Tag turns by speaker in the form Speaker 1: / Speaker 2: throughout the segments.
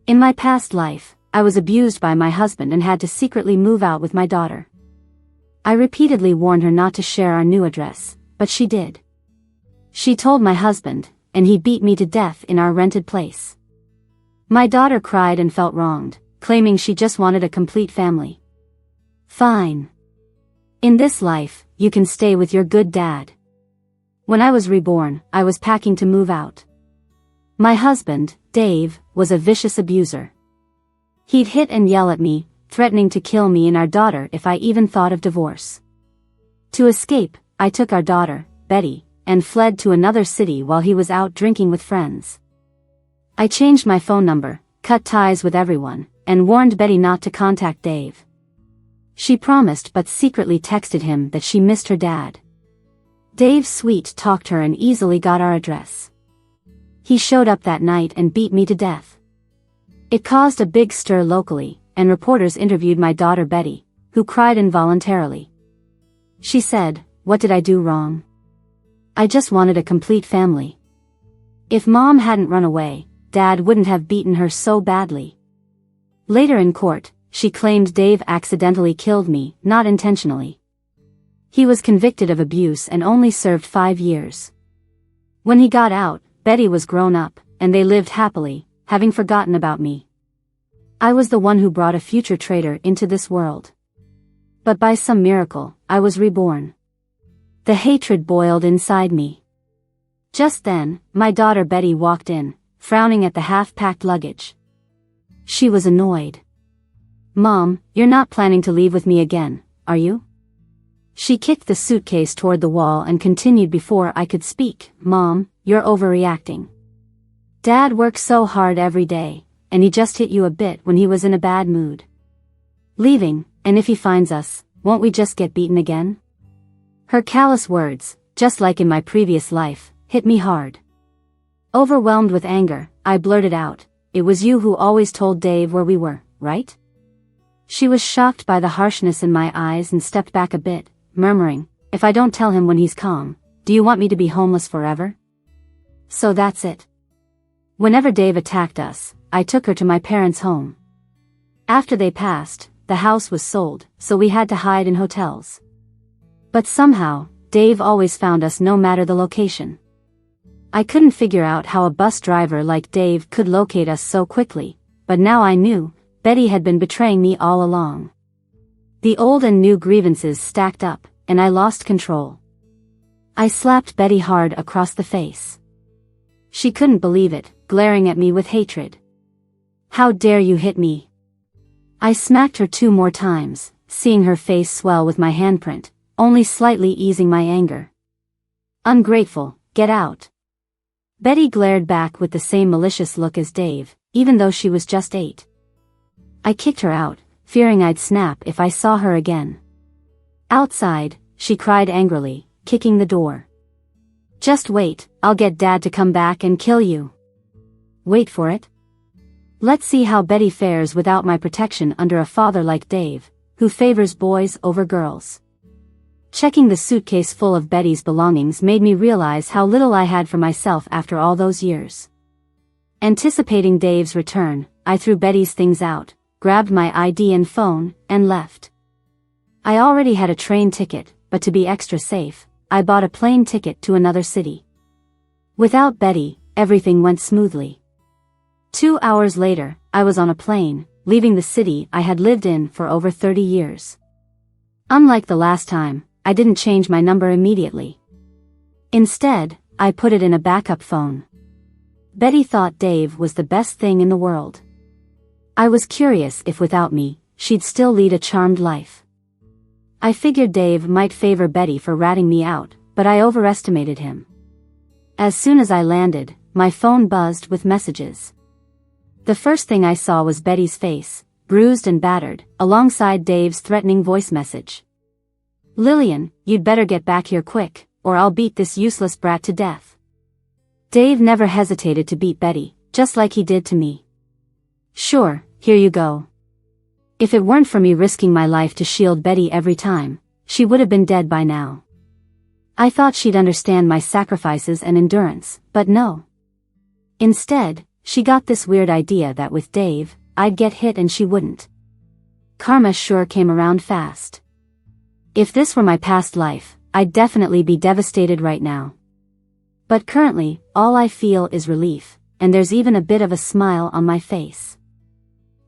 Speaker 1: In my past life, I was abused by my husband and had to secretly move out with my daughter. I repeatedly warned her not to share our new address, but she did. She told my husband, and he beat me to death in our rented place. My daughter cried and felt wronged, claiming she just wanted a complete family. Fine. In this life, you can stay with your good dad. When I was reborn, I was packing to move out. My husband, Dave, was a vicious abuser. He'd hit and yell at me, threatening to kill me and our daughter if I even thought of divorce. To escape, I took our daughter, Betty, and fled to another city while he was out drinking with friends. I changed my phone number, cut ties with everyone, and warned Betty not to contact Dave. She promised but secretly texted him that she missed her dad. Dave sweet-talked her and easily got our address. He showed up that night and beat me to death. It caused a big stir locally, and reporters interviewed my daughter Betty, who cried involuntarily. She said, "What did I do wrong? I just wanted a complete family. If Mom hadn't run away, Dad wouldn't have beaten her so badly." Later in court, she claimed Dave accidentally killed me, not intentionally. He was convicted of abuse and only served 5 years. When he got out, Betty was grown up, and they lived happily, having forgotten about me. I was the one who brought a future traitor into this world. But by some miracle, I was reborn. The hatred boiled inside me. Just then, my daughter Betty walked in, frowning at the half-packed luggage. She was annoyed. "Mom, you're not planning to leave with me again, are you?" She kicked the suitcase toward the wall and continued before I could speak. "Mom, you're overreacting. Dad works so hard every day, and he just hit you a bit when he was in a bad mood. Leaving, and if he finds us, won't we just get beaten again?" Her callous words, just like in my previous life, hit me hard. Overwhelmed with anger, I blurted out, "It was you who always told Dave where we were, right?" She was shocked by the harshness in my eyes and stepped back a bit, murmuring, "If I don't tell him when he's calm, do you want me to be homeless forever?" So that's it. Whenever Dave attacked us, I took her to my parents' home. After they passed, the house was sold, so we had to hide in hotels. But somehow, Dave always found us no matter the location. I couldn't figure out how a bus driver like Dave could locate us so quickly, but now I knew, Betty had been betraying me all along. The old and new grievances stacked up, and I lost control. I slapped Betty hard across the face. She couldn't believe it, glaring at me with hatred. "How dare you hit me?" I smacked her 2 more times, seeing her face swell with my handprint, only slightly easing my anger. "Ungrateful, get out." Betty glared back with the same malicious look as Dave, even though she was just 8. I kicked her out, fearing I'd snap if I saw her again. Outside, she cried angrily, kicking the door. "Just wait, I'll get Dad to come back and kill you." Wait for it? Let's see how Betty fares without my protection under a father like Dave, who favors boys over girls. Checking the suitcase full of Betty's belongings made me realize how little I had for myself after all those years. Anticipating Dave's return, I threw Betty's things out, grabbed my ID and phone, and left. I already had a train ticket, but to be extra safe, I bought a plane ticket to another city. Without Betty, everything went smoothly. 2 hours later, I was on a plane, leaving the city I had lived in for over 30 years. Unlike the last time, I didn't change my number immediately. Instead, I put it in a backup phone. Betty thought Dave was the best thing in the world. I was curious if without me, she'd still lead a charmed life. I figured Dave might favor Betty for ratting me out, but I overestimated him. As soon as I landed, my phone buzzed with messages. The first thing I saw was Betty's face, bruised and battered, alongside Dave's threatening voice message. "Lillian, you'd better get back here quick, or I'll beat this useless brat to death." Dave never hesitated to beat Betty, just like he did to me. "Sure, here you go." If it weren't for me risking my life to shield Betty every time, she would have been dead by now. I thought she'd understand my sacrifices and endurance, but no. Instead, she got this weird idea that with Dave, I'd get hit and she wouldn't. Karma sure came around fast. If this were my past life, I'd definitely be devastated right now. But currently, all I feel is relief, and there's even a bit of a smile on my face.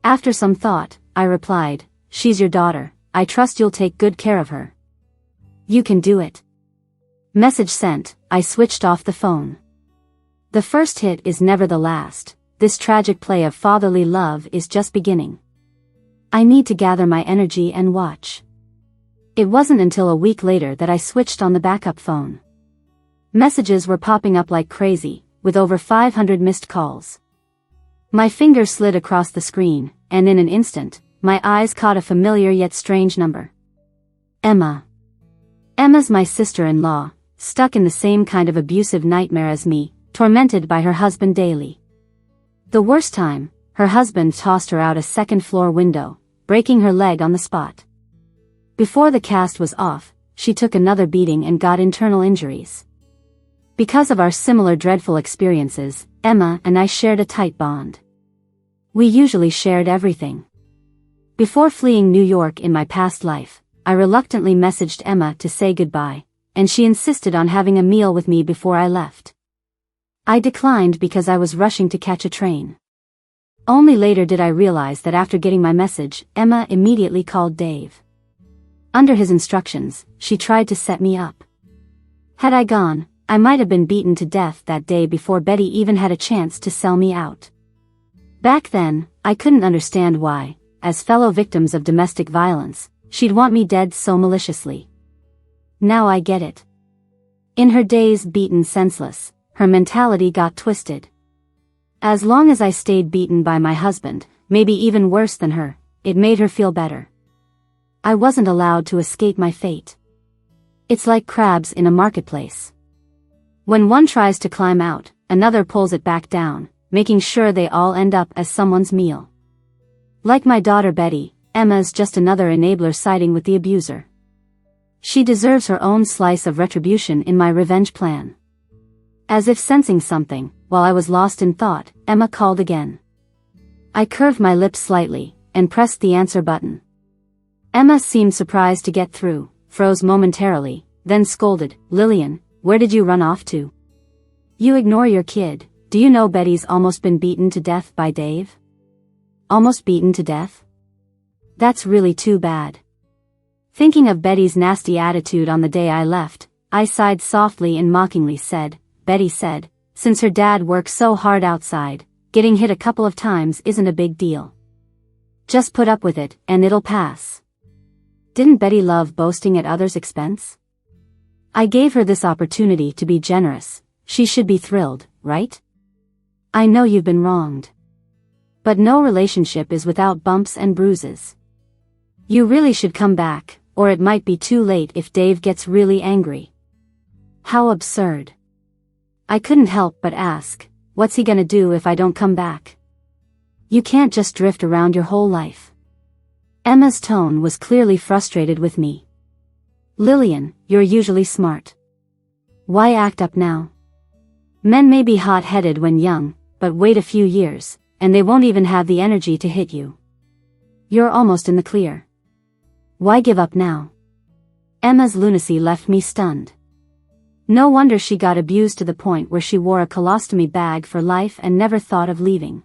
Speaker 1: After some thought, I replied, "She's your daughter, I trust you'll take good care of her. You can do it." Message sent, I switched off the phone. The first hit is never the last. This tragic play of fatherly love is just beginning. I need to gather my energy and watch. It wasn't until a week later that I switched on the backup phone. Messages were popping up like crazy, with over 500 missed calls. My finger slid across the screen, and in an instant, my eyes caught a familiar yet strange number. Emma. Emma's my sister-in-law, stuck in the same kind of abusive nightmare as me, tormented by her husband daily. The worst time, her husband tossed her out a second-floor window, breaking her leg on the spot. Before the cast was off, she took another beating and got internal injuries. Because of our similar dreadful experiences, Emma and I shared a tight bond. We usually shared everything. Before fleeing New York in my past life, I reluctantly messaged Emma to say goodbye, and she insisted on having a meal with me before I left. I declined because I was rushing to catch a train. Only later did I realize that after getting my message, Emma immediately called Dave. Under his instructions, she tried to set me up. Had I gone, I might have been beaten to death that day before Betty even had a chance to sell me out. Back then, I couldn't understand why, as fellow victims of domestic violence, she'd want me dead so maliciously. Now I get it. In her days beaten senseless, her mentality got twisted. As long as I stayed beaten by my husband, maybe even worse than her, it made her feel better. I wasn't allowed to escape my fate. It's like crabs in a marketplace. When one tries to climb out, another pulls it back down, making sure they all end up as someone's meal. Like my daughter Betty, Emma's just another enabler siding with the abuser. She deserves her own slice of retribution in my revenge plan. As if sensing something, while I was lost in thought, Emma called again. I curved my lips slightly, and pressed the answer button. Emma seemed surprised to get through, froze momentarily, then scolded, "Lillian, where did you run off to? You ignore your kid. Do you know Betty's almost been beaten to death by Dave?" Almost beaten to death? That's really too bad. Thinking of Betty's nasty attitude on the day I left, I sighed softly and mockingly said, "Betty said, since her dad works so hard outside, getting hit a couple of times isn't a big deal. Just put up with it, and it'll pass." Didn't Betty love boasting at others' expense? I gave her this opportunity to be generous. She should be thrilled, right? I know you've been wronged. But no relationship is without bumps and bruises. You really should come back, or it might be too late if Dave gets really angry. How absurd. I couldn't help but ask, what's he gonna do if I don't come back? You can't just drift around your whole life. Emma's tone was clearly frustrated with me. Lillian, you're usually smart. Why act up now? Men may be hot-headed when young, but wait a few years, and they won't even have the energy to hit you. You're almost in the clear. Why give up now? Emma's lunacy left me stunned. No wonder she got abused to the point where she wore a colostomy bag for life and never thought of leaving.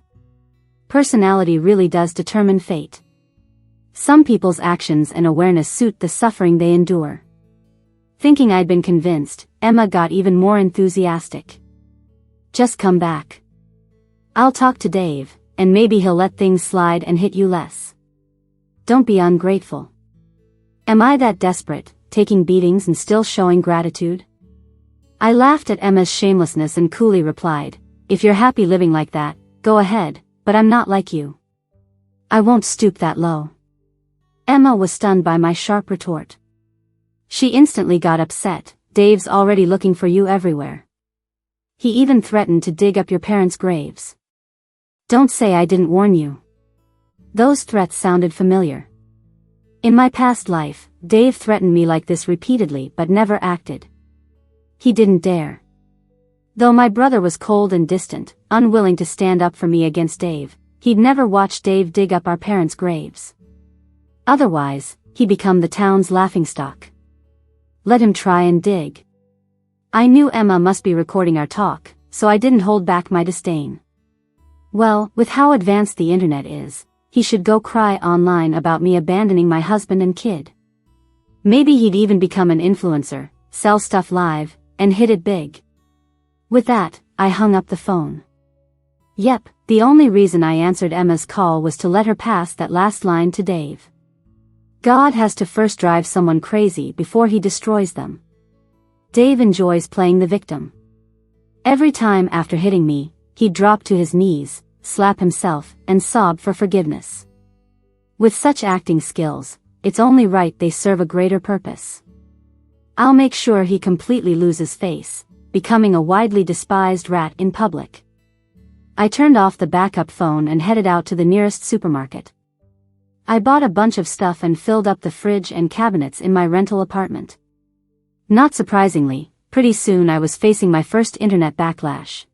Speaker 1: Personality really does determine fate. Some people's actions and awareness suit the suffering they endure. Thinking I'd been convinced, Emma got even more enthusiastic. Just come back. I'll talk to Dave, and maybe he'll let things slide and hit you less. Don't be ungrateful. Am I that desperate, taking beatings and still showing gratitude? I laughed at Emma's shamelessness and coolly replied, "If you're happy living like that, go ahead, but I'm not like you. I won't stoop that low." Emma was stunned by my sharp retort. She instantly got upset. "Dave's already looking for you everywhere. He even threatened to dig up your parents' graves. Don't say I didn't warn you." Those threats sounded familiar. In my past life, Dave threatened me like this repeatedly but never acted. He didn't dare. Though my brother was cold and distant, unwilling to stand up for me against Dave, he'd never watched Dave dig up our parents' graves. Otherwise, he'd become the town's laughingstock. Let him try and dig. I knew Emma must be recording our talk, so I didn't hold back my disdain. Well, with how advanced the internet is, he should go cry online about me abandoning my husband and kid. Maybe he'd even become an influencer, sell stuff live, and hit it big. With that, I hung up the phone. Yep, the only reason I answered Emma's call was to let her pass that last line to Dave. God has to first drive someone crazy before he destroys them. Dave enjoys playing the victim. Every time after hitting me, he'd drop to his knees, slap himself, and sob for forgiveness. With such acting skills, it's only right they serve a greater purpose. I'll make sure he completely loses face, becoming a widely despised rat in public. I turned off the backup phone and headed out to the nearest supermarket. I bought a bunch of stuff and filled up the fridge and cabinets in my rental apartment. Not surprisingly, pretty soon I was facing my first internet backlash.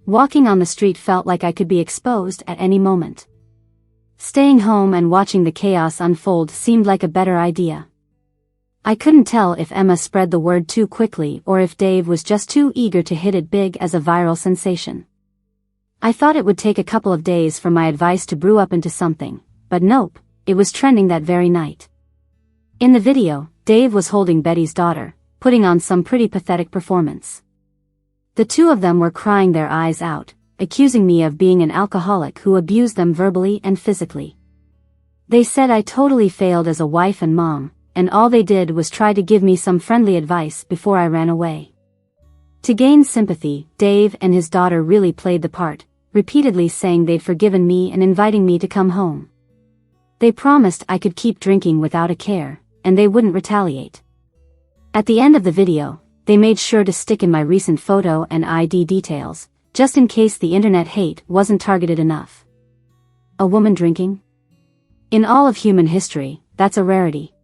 Speaker 1: Walking on the street felt like I could be exposed at any moment. Staying home and watching the chaos unfold seemed like a better idea. I couldn't tell if Emma spread the word too quickly or if Dave was just too eager to hit it big as a viral sensation. I thought it would take a couple of days for my advice to brew up into something, but nope, it was trending that very night. In the video, Dave was holding Betty's daughter, putting on some pretty pathetic performance. The two of them were crying their eyes out, accusing me of being an alcoholic who abused them verbally and physically. They said I totally failed as a wife and mom, and all they did was try to give me some friendly advice before I ran away. To gain sympathy, Dave and his daughter really played the part, repeatedly saying they'd forgiven me and inviting me to come home. They promised I could keep drinking without a care, and they wouldn't retaliate. At the end of the video, they made sure to stick in my recent photo and ID details, just in case the internet hate wasn't targeted enough. A woman drinking? In all of human history, that's a rarity.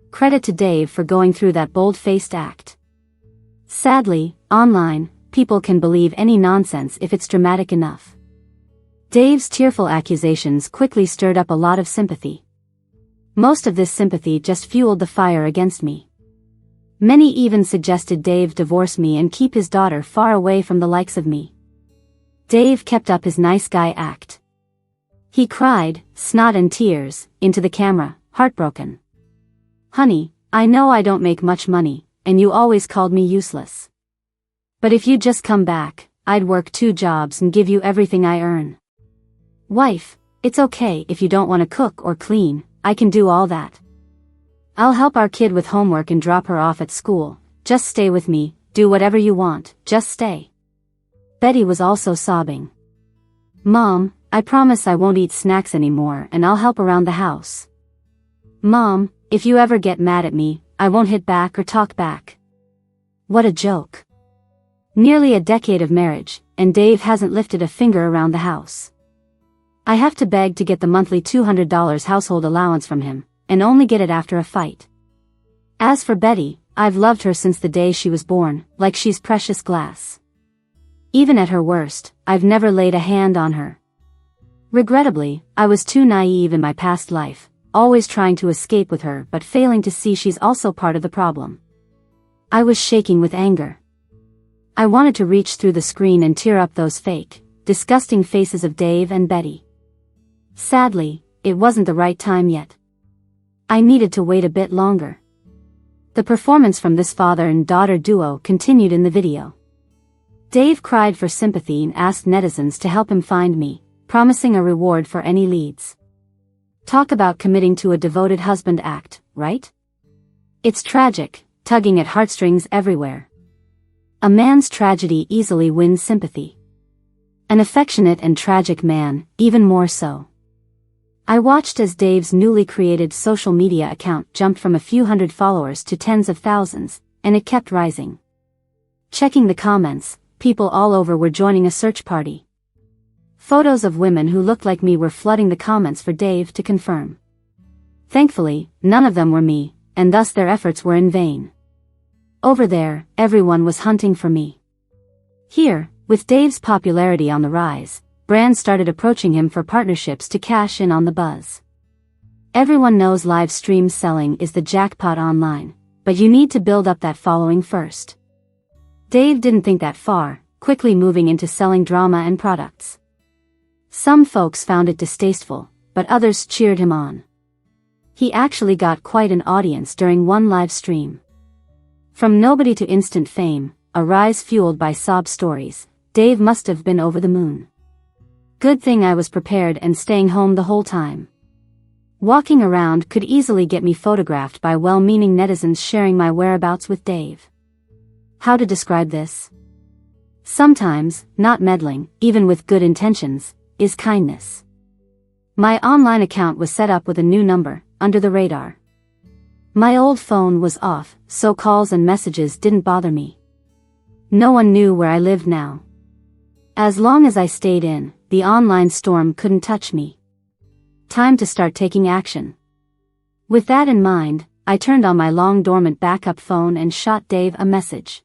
Speaker 1: Credit to Dave for going through that bold-faced act. Sadly, online, people can believe any nonsense if it's dramatic enough. Dave's tearful accusations quickly stirred up a lot of sympathy. Most of this sympathy just fueled the fire against me. Many even suggested Dave divorce me and keep his daughter far away from the likes of me. Dave kept up his nice guy act. He cried, snot and tears, into the camera, heartbroken. "Honey, I know I don't make much money, and you always called me useless. But if you'd just come back, I'd work 2 jobs and give you everything I earn. Wife, it's okay if you don't want to cook or clean, I can do all that. I'll help our kid with homework and drop her off at school, just stay with me, do whatever you want, just stay." Betty was also sobbing. "Mom, I promise I won't eat snacks anymore and I'll help around the house. Mom, if you ever get mad at me, I won't hit back or talk back." What a joke. Nearly a decade of marriage, and Dave hasn't lifted a finger around the house. I have to beg to get the monthly $200 household allowance from him, and only get it after a fight. As for Betty, I've loved her since the day she was born, like she's precious glass. Even at her worst, I've never laid a hand on her. Regrettably, I was too naive in my past life, always trying to escape with her but failing to see she's also part of the problem. I was shaking with anger. I wanted to reach through the screen and tear up those fake, disgusting faces of Dave and Betty. Sadly, it wasn't the right time yet. I needed to wait a bit longer. The performance from this father and daughter duo continued in the video. Dave cried for sympathy and asked netizens to help him find me, promising a reward for any leads. Talk about committing to a devoted husband act, right? It's tragic, tugging at heartstrings everywhere. A man's tragedy easily wins sympathy. An affectionate and tragic man, even more so. I watched as Dave's newly created social media account jumped from a few hundred followers to tens of thousands, and it kept rising. Checking the comments, people all over were joining a search party. Photos of women who looked like me were flooding the comments for Dave to confirm. Thankfully, none of them were me, and thus their efforts were in vain. Over there, everyone was hunting for me. Here, with Dave's popularity on the rise, brands started approaching him for partnerships to cash in on the buzz. Everyone knows live stream selling is the jackpot online, but you need to build up that following first. Dave didn't think that far, quickly moving into selling drama and products. Some folks found it distasteful, but others cheered him on. He actually got quite an audience during one live stream. From nobody to instant fame, a rise fueled by sob stories, Dave must have been over the moon. Good thing I was prepared and staying home the whole time. Walking around could easily get me photographed by well-meaning netizens sharing my whereabouts with Dave. How to describe this? Sometimes, not meddling, even with good intentions, is kindness. My online account was set up with a new number, under the radar. My old phone was off, so calls and messages didn't bother me. No one knew where I lived now. As long as I stayed in, the online storm couldn't touch me. Time to start taking action. With that in mind, I turned on my long-dormant backup phone and shot Dave a message.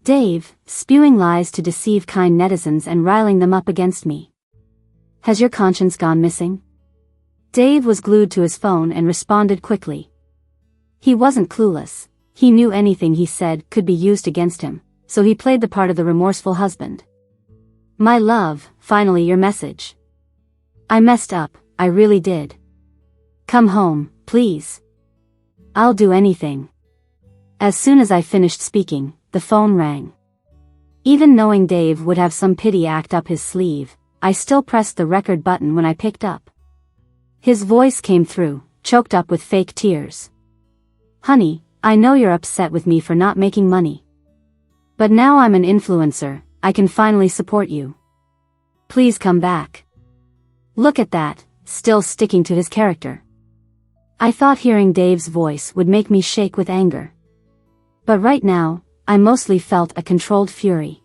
Speaker 1: Dave, spewing lies to deceive kind netizens and riling them up against me. Has your conscience gone missing? Dave was glued to his phone and responded quickly. He wasn't clueless. He knew anything he said could be used against him, so he played the part of the remorseful husband. My love, finally your message. I messed up, I really did. Come home, please. I'll do anything. As soon as I finished speaking, the phone rang. Even knowing Dave would have some pity act up his sleeve, I still pressed the record button when I picked up. His voice came through, choked up with fake tears. Honey, I know you're upset with me for not making money. But now I'm an influencer, I can finally support you. Please come back. Look at that, still sticking to his character. I thought hearing Dave's voice would make me shake with anger. But right now, I mostly felt a controlled fury.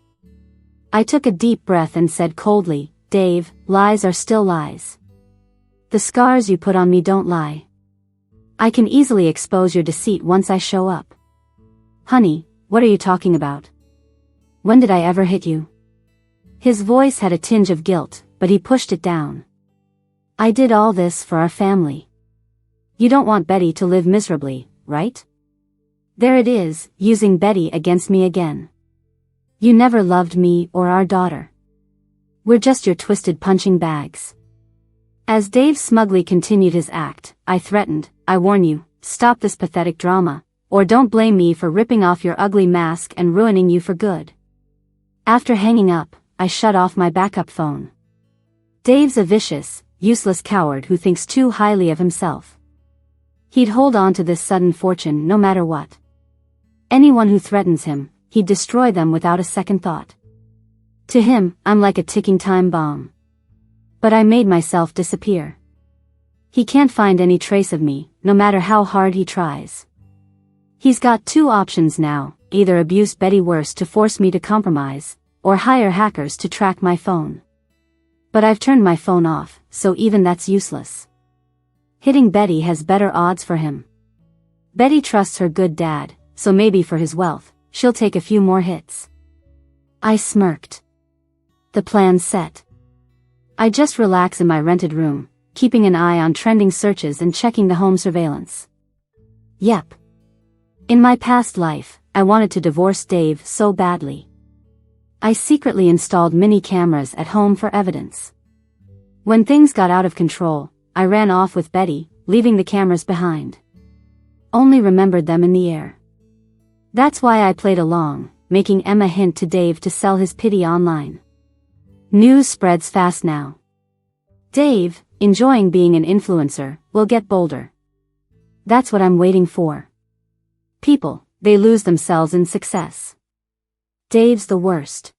Speaker 1: I took a deep breath and said coldly, Dave, lies are still lies. The scars you put on me don't lie. I can easily expose your deceit once I show up. Honey, what are you talking about? When did I ever hit you? His voice had a tinge of guilt, but he pushed it down. I did all this for our family. You don't want Betty to live miserably, right? There it is, using Betty against me again. You never loved me or our daughter. We're just your twisted punching bags. As Dave smugly continued his act, I threatened, I warn you, stop this pathetic drama, or don't blame me for ripping off your ugly mask and ruining you for good. After hanging up, I shut off my backup phone. Dave's a vicious, useless coward who thinks too highly of himself. He'd hold on to this sudden fortune no matter what. Anyone who threatens him, he'd destroy them without a second thought. To him, I'm like a ticking time bomb. But I made myself disappear. He can't find any trace of me, no matter how hard he tries. He's got two options now, either abuse Betty worse to force me to compromise, or hire hackers to track my phone. But I've turned my phone off, so even that's useless. Hitting Betty has better odds for him. Betty trusts her good dad, so maybe for his wealth, she'll take a few more hits. I smirked. The plan's set. I just relax in my rented room, keeping an eye on trending searches and checking the home surveillance. Yep. In my past life, I wanted to divorce Dave so badly. I secretly installed mini cameras at home for evidence. When things got out of control, I ran off with Betty, leaving the cameras behind. Only remembered them in the air. That's why I played along, making Emma hint to Dave to sell his pity online. News spreads fast now. Dave, enjoying being an influencer, will get bolder. That's what I'm waiting for. People, they lose themselves in success. Dave's the worst.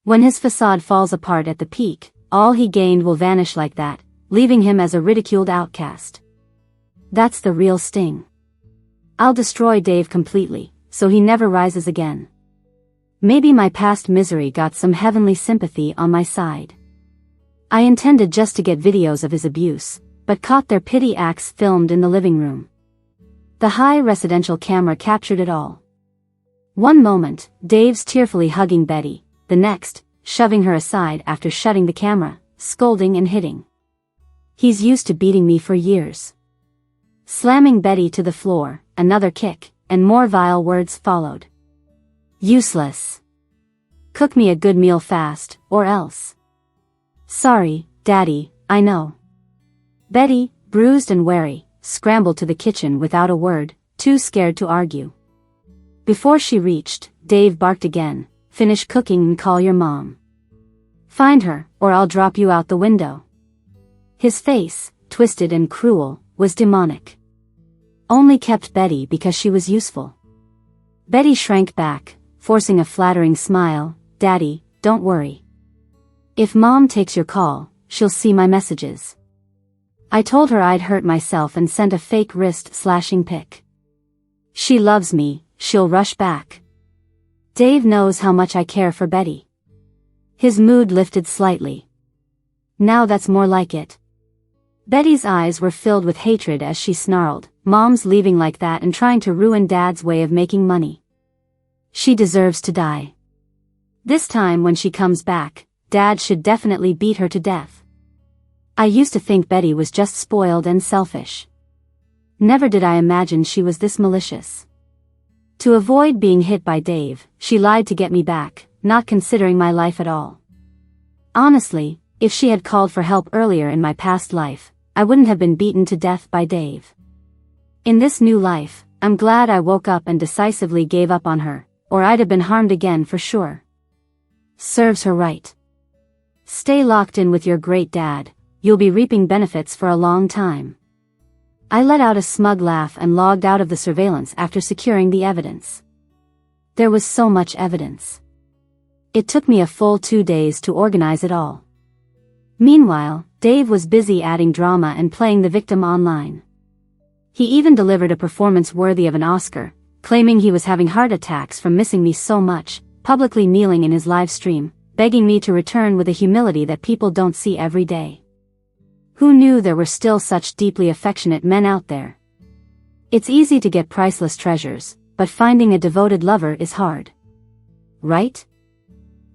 Speaker 1: When his facade falls apart at the peak, all he gained will vanish like that, leaving him as a ridiculed outcast. That's the real sting. I'll destroy Dave completely, so he never rises again. Maybe my past misery got some heavenly sympathy on my side. I intended just to get videos of his abuse, but caught their pity acts filmed in the living room. The high residential camera captured it all. One moment, Dave's tearfully hugging Betty, the next, shoving her aside after shutting the camera, scolding and hitting. He's used to beating me for years. Slamming Betty to the floor, another kick, and more vile words followed. Useless. Cook me a good meal fast, or else. Sorry, Daddy, I know. Betty, bruised and wary, scrambled to the kitchen without a word, too scared to argue. Before she reached, Dave barked again, finish cooking and call your mom. Find her, or I'll drop you out the window. His face, twisted and cruel, was demonic. Only kept Betty because she was useful. Betty shrank back, forcing a flattering smile. Daddy, don't worry. If Mom takes your call, she'll see my messages. I told her I'd hurt myself and sent a fake wrist-slashing pic. She loves me, she'll rush back. Dave knows how much I care for Betty. His mood lifted slightly. Now that's more like it. Betty's eyes were filled with hatred as she snarled, Mom's leaving like that and trying to ruin Dad's way of making money. She deserves to die. This time when she comes back, Dad should definitely beat her to death. I used to think Betty was just spoiled and selfish. Never did I imagine she was this malicious. To avoid being hit by Dave, she lied to get me back, not considering my life at all. Honestly, if she had called for help earlier in my past life, I wouldn't have been beaten to death by Dave. In this new life, I'm glad I woke up and decisively gave up on her, or I'd have been harmed again for sure. Serves her right. Stay locked in with your great dad, you'll be reaping benefits for a long time. I let out a smug laugh and logged out of the surveillance after securing the evidence. There was so much evidence. It took me a full 2 days to organize it all. Meanwhile, Dave was busy adding drama and playing the victim online. He even delivered a performance worthy of an Oscar, claiming he was having heart attacks from missing me so much, publicly kneeling in his live stream, begging me to return with a humility that people don't see every day. Who knew there were still such deeply affectionate men out there? It's easy to get priceless treasures, but finding a devoted lover is hard. Right?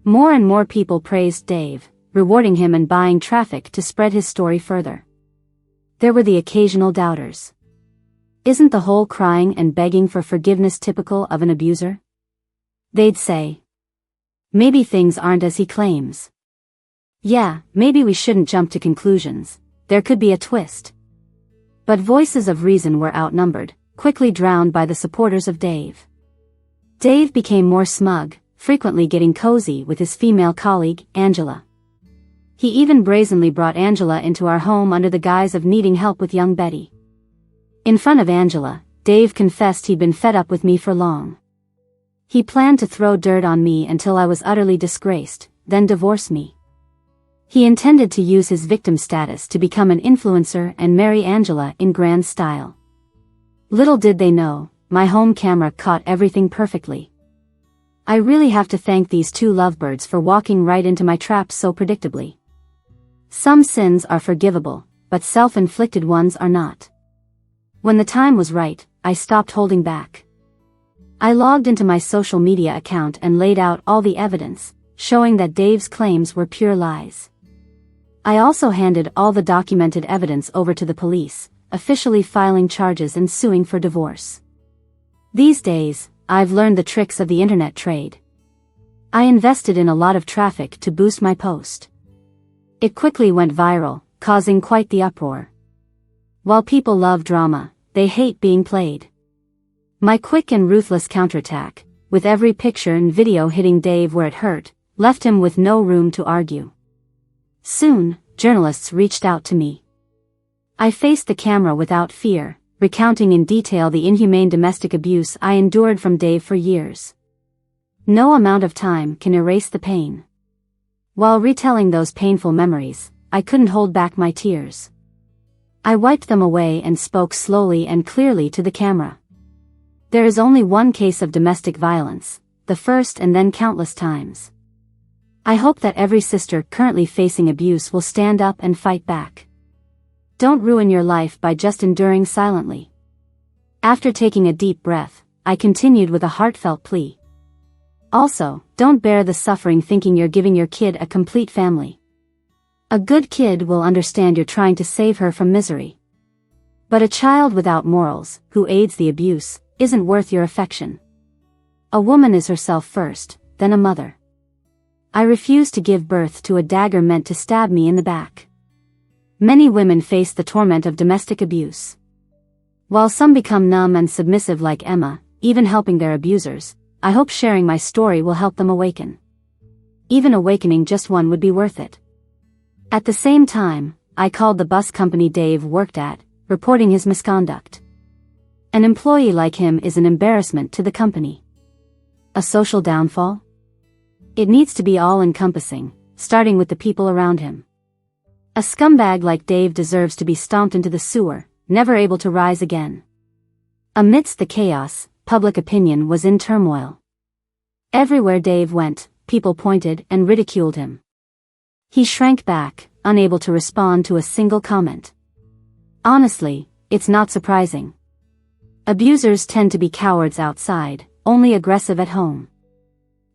Speaker 1: More and more people praised Dave, rewarding him and buying traffic to spread his story further. There were the occasional doubters. Isn't the whole crying and begging for forgiveness typical of an abuser? They'd say. Maybe things aren't as he claims. Yeah, maybe we shouldn't jump to conclusions. There could be a twist. But voices of reason were outnumbered, quickly drowned by the supporters of Dave. Dave became more smug, frequently getting cozy with his female colleague, Angela. He even brazenly brought Angela into our home under the guise of needing help with young Betty. In front of Angela, Dave confessed he'd been fed up with me for long. He planned to throw dirt on me until I was utterly disgraced, then divorce me. He intended to use his victim status to become an influencer and marry Angela in grand style. Little did they know, my home camera caught everything perfectly. I really have to thank these two lovebirds for walking right into my trap so predictably. Some sins are forgivable, but self-inflicted ones are not. When the time was right, I stopped holding back. I logged into my social media account and laid out all the evidence, showing that Dave's claims were pure lies. I also handed all the documented evidence over to the police, officially filing charges and suing for divorce. These days, I've learned the tricks of the internet trade. I invested in a lot of traffic to boost my post. It quickly went viral, causing quite the uproar. While people love drama, they hate being played. My quick and ruthless counterattack, with every picture and video hitting Dave where it hurt, left him with no room to argue. Soon, journalists reached out to me. I faced the camera without fear, recounting in detail the inhumane domestic abuse I endured from Dave for years. No amount of time can erase the pain. While retelling those painful memories, I couldn't hold back my tears. I wiped them away and spoke slowly and clearly to the camera. There is only one case of domestic violence, the first and then countless times. I hope that every sister currently facing abuse will stand up and fight back. Don't ruin your life by just enduring silently. After taking a deep breath, I continued with a heartfelt plea. Also, don't bear the suffering thinking you're giving your kid a complete family. A good kid will understand you're trying to save her from misery. But a child without morals, who aids the abuse, isn't worth your affection. A woman is herself first, then a mother. I refuse to give birth to a dagger meant to stab me in the back. Many women face the torment of domestic abuse. While some become numb and submissive like Emma, even helping their abusers, I hope sharing my story will help them awaken. Even awakening just one would be worth it. At the same time, I called the bus company Dave worked at, reporting his misconduct. An employee like him is an embarrassment to the company. A social downfall? It needs to be all-encompassing, starting with the people around him. A scumbag like Dave deserves to be stomped into the sewer, never able to rise again. Amidst the chaos, public opinion was in turmoil. Everywhere Dave went, people pointed and ridiculed him. He shrank back, unable to respond to a single comment. Honestly, it's not surprising. Abusers tend to be cowards outside, only aggressive at home.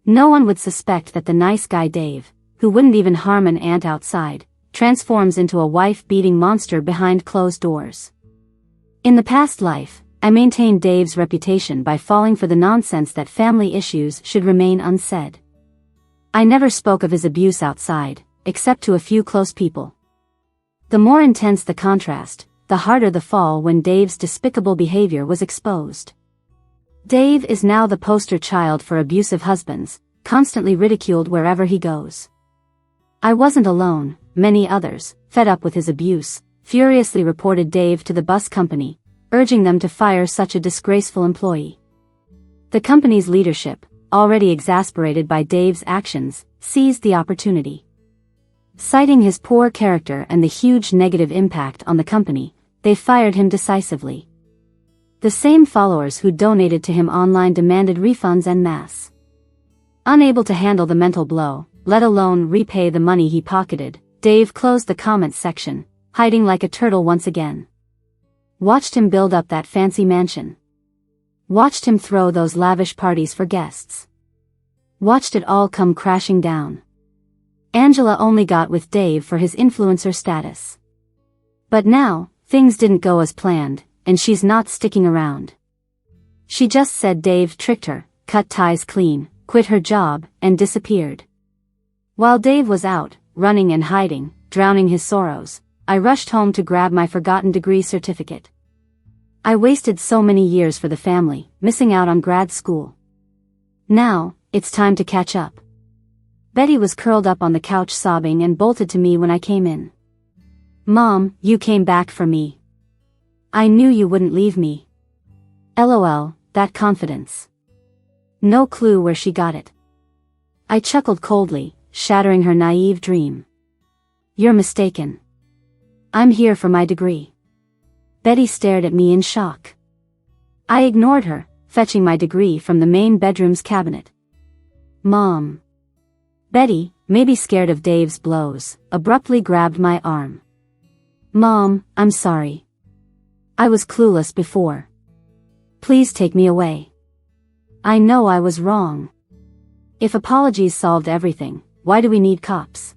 Speaker 1: No one would suspect that the nice guy Dave, who wouldn't even harm an ant outside, transforms into a wife-beating monster behind closed doors. In the past life, I maintained Dave's reputation by falling for the nonsense that family issues should remain unsaid. I never spoke of his abuse outside, except to a few close people. The more intense the contrast, the harder the fall when Dave's despicable behavior was exposed. Dave is now the poster child for abusive husbands, constantly ridiculed wherever he goes. I wasn't alone, many others, fed up with his abuse, furiously reported Dave to the bus company, urging them to fire such a disgraceful employee. The company's leadership, already exasperated by Dave's actions, seized the opportunity. Citing his poor character and the huge negative impact on the company, they fired him decisively. The same followers who donated to him online demanded refunds en masse. Unable to handle the mental blow, let alone repay the money he pocketed, Dave closed the comments section, hiding like a turtle once again. Watched him build up that fancy mansion. Watched him throw those lavish parties for guests. Watched it all come crashing down. Angela only got with Dave for his influencer status. But now, things didn't go as planned, and she's not sticking around. She just said Dave tricked her, cut ties clean, quit her job, and disappeared. While Dave was out, running and hiding, drowning his sorrows, I rushed home to grab my forgotten degree certificate. I wasted so many years for the family, missing out on grad school. Now, it's time to catch up. Betty was curled up on the couch sobbing and bolted to me when I came in. Mom, you came back for me. I knew you wouldn't leave me. LOL, that confidence. No clue where she got it. I chuckled coldly, shattering her naive dream. You're mistaken. I'm here for my degree. Betty stared at me in shock. I ignored her, fetching my degree from the main bedroom's cabinet. Mom. Betty, maybe scared of Dave's blows, abruptly grabbed my arm. Mom, I'm sorry. I was clueless before. Please take me away. I know I was wrong. If apologies solved everything, why do we need cops?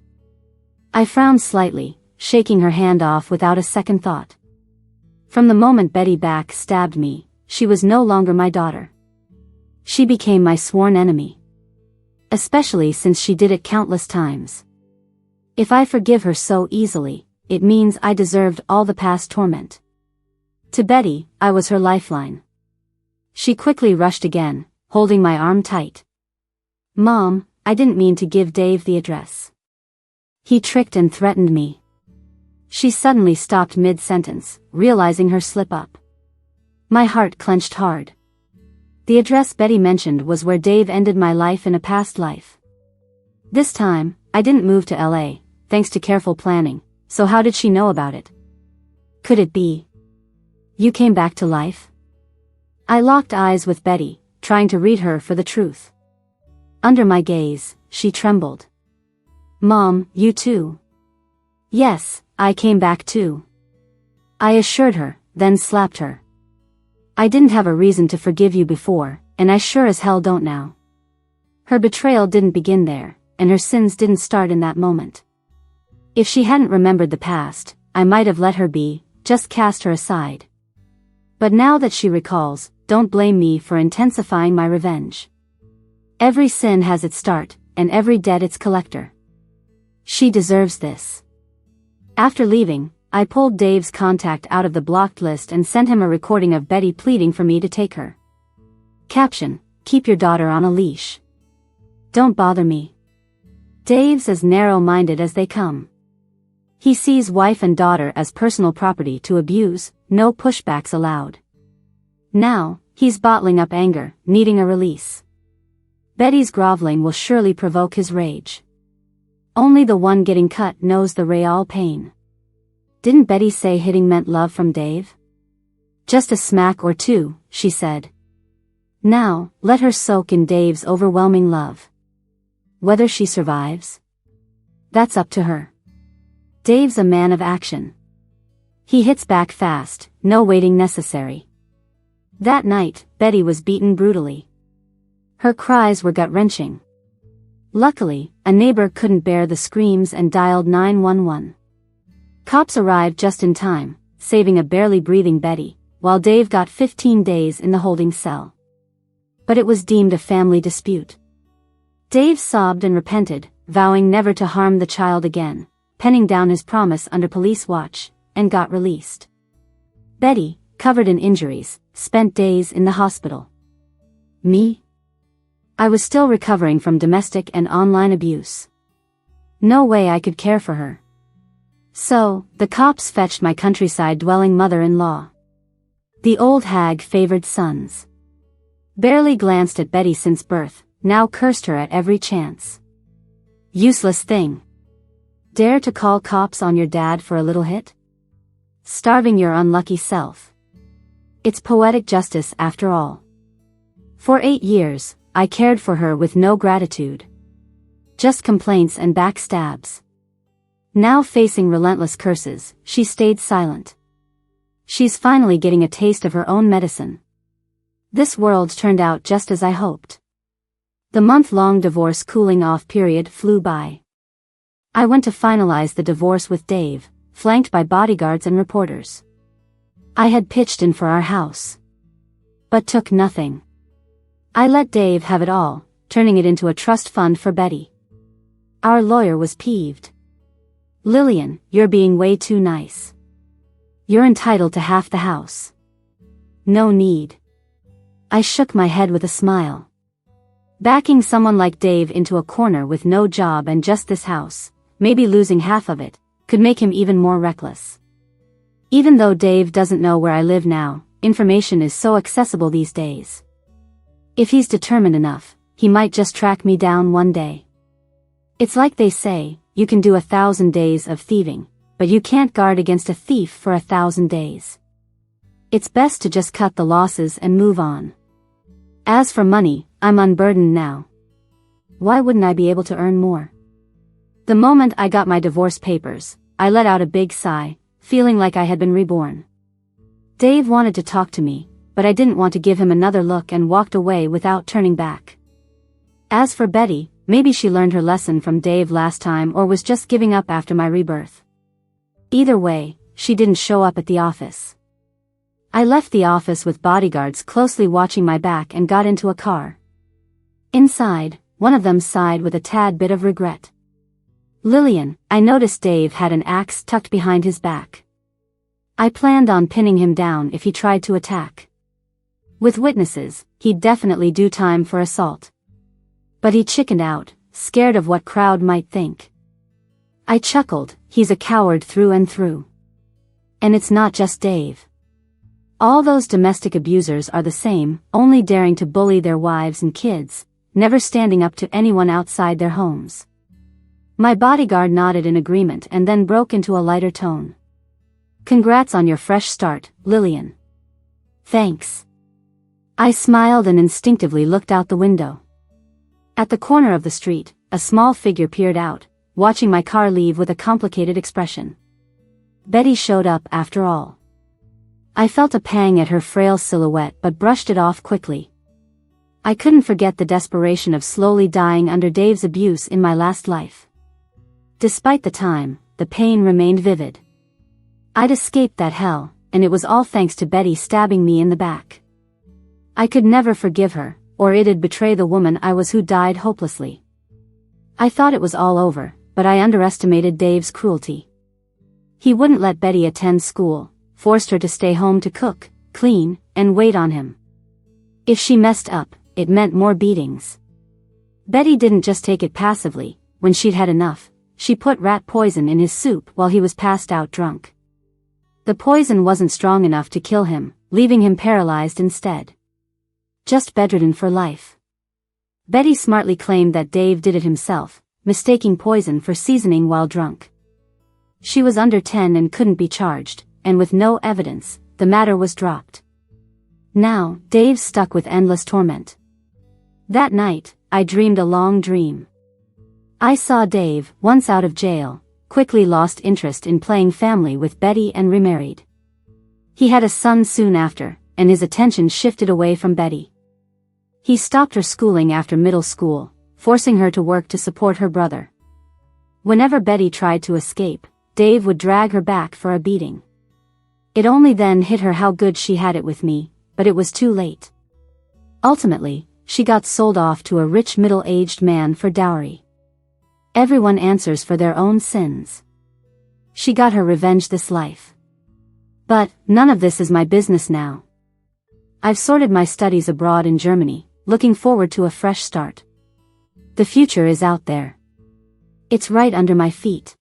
Speaker 1: I frowned slightly, shaking her hand off without a second thought. From the moment Betty back-stabbed me, she was no longer my daughter. She became my sworn enemy. Especially since she did it countless times. If I forgive her so easily, it means I deserved all the past torment. To Betty, I was her lifeline. She quickly rushed again, holding my arm tight. Mom, I didn't mean to give Dave the address. He tricked and threatened me. She suddenly stopped mid-sentence, realizing her slip-up. My heart clenched hard. The address Betty mentioned was where Dave ended my life in a past life. This time, I didn't move to LA, thanks to careful planning, so how did she know about it? Could it be? You came back to life? I locked eyes with Betty, trying to read her for the truth. Under my gaze, she trembled. Mom, you too? Yes, I came back too. I assured her, then slapped her. I didn't have a reason to forgive you before, and I sure as hell don't now. Her betrayal didn't begin there, and her sins didn't start in that moment. If she hadn't remembered the past, I might have let her be, just cast her aside. But now that she recalls, don't blame me for intensifying my revenge. Every sin has its start, and every debt its collector. She deserves this. After leaving, I pulled Dave's contact out of the blocked list and sent him a recording of Betty pleading for me to take her. Caption: keep your daughter on a leash. Don't bother me. Dave's as narrow-minded as they come. He sees wife and daughter as personal property to abuse, no pushbacks allowed. Now, he's bottling up anger, needing a release. Betty's groveling will surely provoke his rage. Only the one getting cut knows the real pain. Didn't Betty say hitting meant love from Dave? Just a smack or two, she said. Now, let her soak in Dave's overwhelming love. Whether she survives? That's up to her. Dave's a man of action. He hits back fast, no waiting necessary. That night, Betty was beaten brutally. Her cries were gut-wrenching. Luckily, a neighbor couldn't bear the screams and dialed 911. Cops arrived just in time, saving a barely breathing Betty, while Dave got 15 days in the holding cell. But it was deemed a family dispute. Dave sobbed and repented, vowing never to harm the child again, penning down his promise under police watch, and got released. Betty, covered in injuries, spent days in the hospital. Me? I was still recovering from domestic and online abuse. No way I could care for her. So, the cops fetched my countryside-dwelling mother-in-law. The old hag favored sons. Barely glanced at Betty since birth, now cursed her at every chance. Useless thing. Dare to call cops on your dad for a little hit? Starving your unlucky self. It's poetic justice after all. For 8 years, I cared for her with no gratitude. Just complaints and backstabs. Now facing relentless curses, she stayed silent. She's finally getting a taste of her own medicine. This world turned out just as I hoped. The month-long divorce cooling-off period flew by. I went to finalize the divorce with Dave, flanked by bodyguards and reporters. I had pitched in for our house, but took nothing. I let Dave have it all, turning it into a trust fund for Betty. Our lawyer was peeved. Lillian, you're being way too nice. You're entitled to half the house. No need. I shook my head with a smile. Backing someone like Dave into a corner with no job and just this house, maybe losing half of it, could make him even more reckless. Even though Dave doesn't know where I live now, information is so accessible these days. If he's determined enough, he might just track me down one day. It's like they say, you can do 1,000 days of thieving, but you can't guard against a thief for 1,000 days. It's best to just cut the losses and move on. As for money, I'm unburdened now. Why wouldn't I be able to earn more? The moment I got my divorce papers, I let out a big sigh, feeling like I had been reborn. Dave wanted to talk to me, but I didn't want to give him another look and walked away without turning back. As for Betty, maybe she learned her lesson from Dave last time or was just giving up after my rebirth. Either way, she didn't show up at the office. I left the office with bodyguards closely watching my back and got into a car. Inside, one of them sighed with a tad bit of regret. Lillian, I noticed Dave had an axe tucked behind his back. I planned on pinning him down if he tried to attack. With witnesses, he'd definitely do time for assault. But he chickened out, scared of what crowd might think. I chuckled, he's a coward through and through. And it's not just Dave. All those domestic abusers are the same, only daring to bully their wives and kids, never standing up to anyone outside their homes. My bodyguard nodded in agreement and then broke into a lighter tone. Congrats on your fresh start, Lillian. Thanks. I smiled and instinctively looked out the window. At the corner of the street, a small figure peered out, watching my car leave with a complicated expression. Betty showed up after all. I felt a pang at her frail silhouette but brushed it off quickly. I couldn't forget the desperation of slowly dying under Dave's abuse in my last life. Despite the time, the pain remained vivid. I'd escaped that hell, and it was all thanks to Betty stabbing me in the back. I could never forgive her, or it'd betray the woman I was who died hopelessly. I thought it was all over, but I underestimated Dave's cruelty. He wouldn't let Betty attend school, forced her to stay home to cook, clean, and wait on him. If she messed up, it meant more beatings. Betty didn't just take it passively. When she'd had enough, she put rat poison in his soup while he was passed out drunk. The poison wasn't strong enough to kill him, leaving him paralyzed instead. Just bedridden for life. Betty smartly claimed that Dave did it himself, mistaking poison for seasoning while drunk. She was under 10 and couldn't be charged, and with no evidence, the matter was dropped. Now, Dave's stuck with endless torment. That night, I dreamed a long dream. I saw Dave, once out of jail, quickly lost interest in playing family with Betty and remarried. He had a son soon after, and his attention shifted away from Betty. He stopped her schooling after middle school, forcing her to work to support her brother. Whenever Betty tried to escape, Dave would drag her back for a beating. It only then hit her how good she had it with me, but it was too late. Ultimately, she got sold off to a rich middle-aged man for dowry. Everyone answers for their own sins. She got her revenge this life. But, none of this is my business now. I've sorted my studies abroad in Germany, looking forward to a fresh start. The future is out there. It's right under my feet.